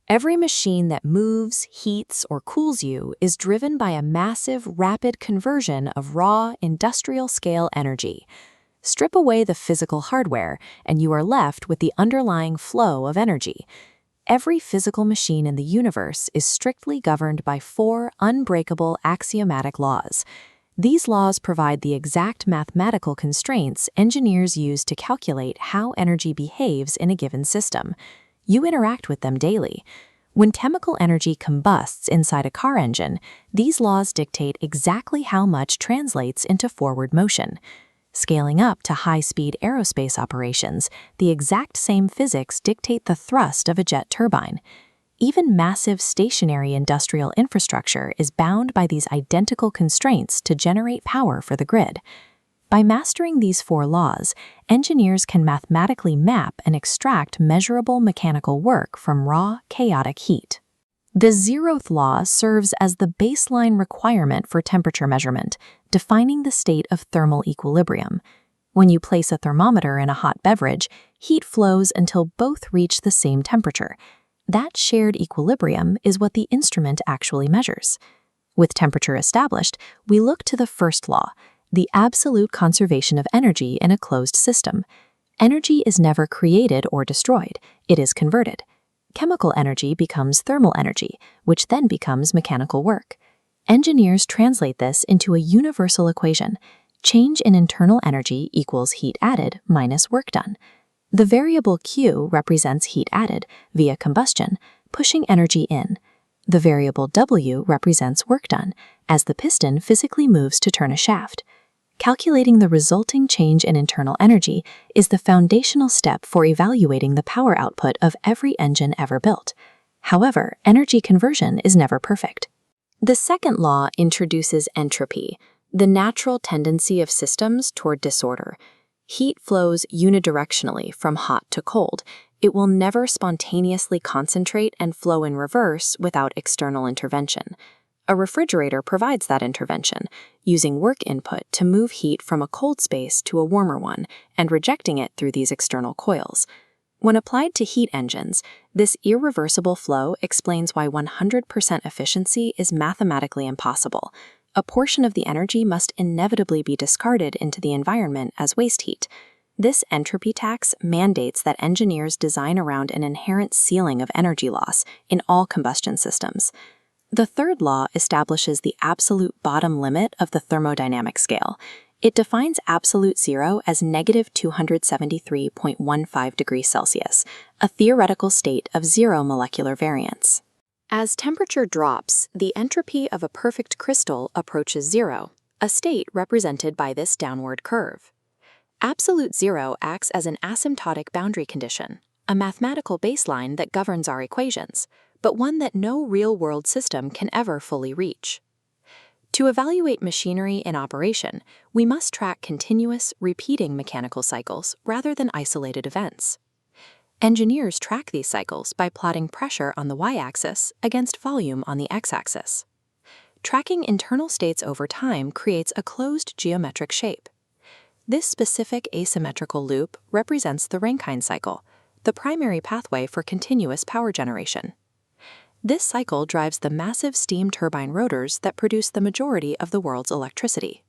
Every machine that moves, heats, or cools you is driven by a massive, rapid conversion of raw, industrial-scale energy. Strip away the physical hardware, and you are left with the underlying flow of energy. Every physical machine in the universe is strictly governed by 4 unbreakable axiomatic laws. These laws provide the exact mathematical constraints engineers use to calculate how energy behaves in a given system. You interact with them daily. When chemical energy combusts inside a car engine, these laws dictate exactly how much translates into forward motion. Scaling up to high-speed aerospace operations, the exact same physics dictate the thrust of a jet turbine. Even massive stationary industrial infrastructure is bound by these identical constraints to generate power for the grid. By mastering these 4 laws, engineers can mathematically map and extract measurable mechanical work from raw, chaotic heat. The Zeroth Law serves as the baseline requirement for temperature measurement, defining the state of thermal equilibrium. When you place a thermometer in a hot beverage, heat flows until both reach the same temperature. That shared equilibrium is what the instrument actually measures. With temperature established, we look to the first law, the absolute conservation of energy in a closed system. Energy is never created or destroyed, it is converted. Chemical energy becomes thermal energy, which then becomes mechanical work. Engineers translate this into a universal equation. Change in internal energy equals heat added minus work done. The variable Q represents heat added via combustion, pushing energy in. The variable W represents work done, as the piston physically moves to turn a shaft. Calculating the resulting change in internal energy is the foundational step for evaluating the power output of every engine ever built. However, energy conversion is never perfect. The second law introduces entropy, the natural tendency of systems toward disorder. Heat flows unidirectionally from hot to cold. It will never spontaneously concentrate and flow in reverse without external intervention. A refrigerator provides that intervention, using work input to move heat from a cold space to a warmer one and rejecting it through these external coils. When applied to heat engines, this irreversible flow explains why 100% efficiency is mathematically impossible. A portion of the energy must inevitably be discarded into the environment as waste heat. This entropy tax mandates that engineers design around an inherent ceiling of energy loss in all combustion systems. The third law establishes the absolute bottom limit of the thermodynamic scale. It defines absolute zero as negative 273.15 degrees Celsius, a theoretical state of zero molecular variance. As temperature drops, the entropy of a perfect crystal approaches zero, a state represented by this downward curve. Absolute zero acts as an asymptotic boundary condition, a mathematical baseline that governs our equations, but one that no real-world system can ever fully reach. To evaluate machinery in operation, we must track continuous, repeating mechanical cycles rather than isolated events. Engineers track these cycles by plotting pressure on the y-axis against volume on the x-axis. Tracking internal states over time creates a closed geometric shape. This specific asymmetrical loop represents the Rankine cycle, the primary pathway for continuous power generation. This cycle drives the massive steam turbine rotors that produce the majority of the world's electricity.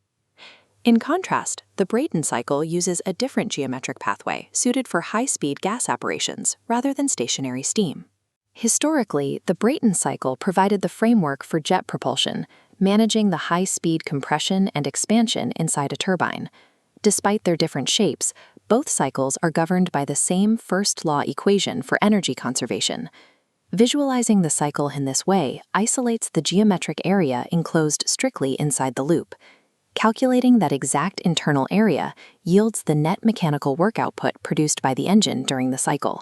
In contrast, the Brayton cycle uses a different geometric pathway suited for high-speed gas operations rather than stationary steam. Historically, the Brayton cycle provided the framework for jet propulsion, managing the high-speed compression and expansion inside a turbine. Despite their different shapes, both cycles are governed by the same first law equation for energy conservation. Visualizing the cycle in this way isolates the geometric area enclosed strictly inside the loop. Calculating that exact internal area yields the net mechanical work output produced by the engine during the cycle.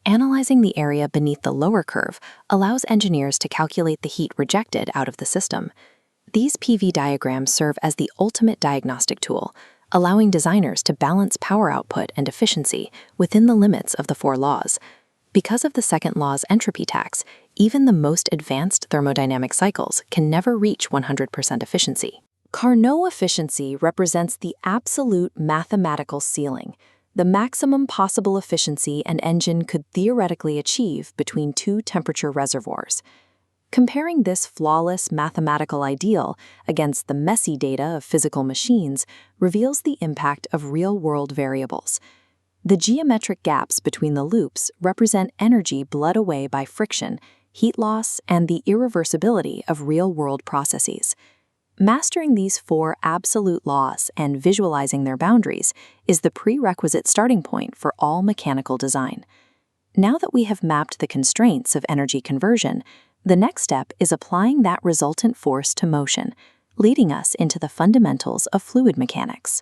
Analyzing the area beneath the lower curve allows engineers to calculate the heat rejected out of the system. These PV diagrams serve as the ultimate diagnostic tool, allowing designers to balance power output and efficiency within the limits of the 4 laws. Because of the second law's entropy tax, even the most advanced thermodynamic cycles can never reach 100% efficiency. Carnot efficiency represents the absolute mathematical ceiling. the maximum possible efficiency an engine could theoretically achieve between two temperature reservoirs. Comparing this flawless mathematical ideal against the messy data of physical machines reveals the impact of real-world variables. The geometric gaps between the loops represent energy bled away by friction, heat loss, and the irreversibility of real-world processes. Mastering these four absolute laws and visualizing their boundaries is the prerequisite starting point for all mechanical design. Now that we have mapped the constraints of energy conversion, the next step is applying that resultant force to motion, leading us into the fundamentals of fluid mechanics.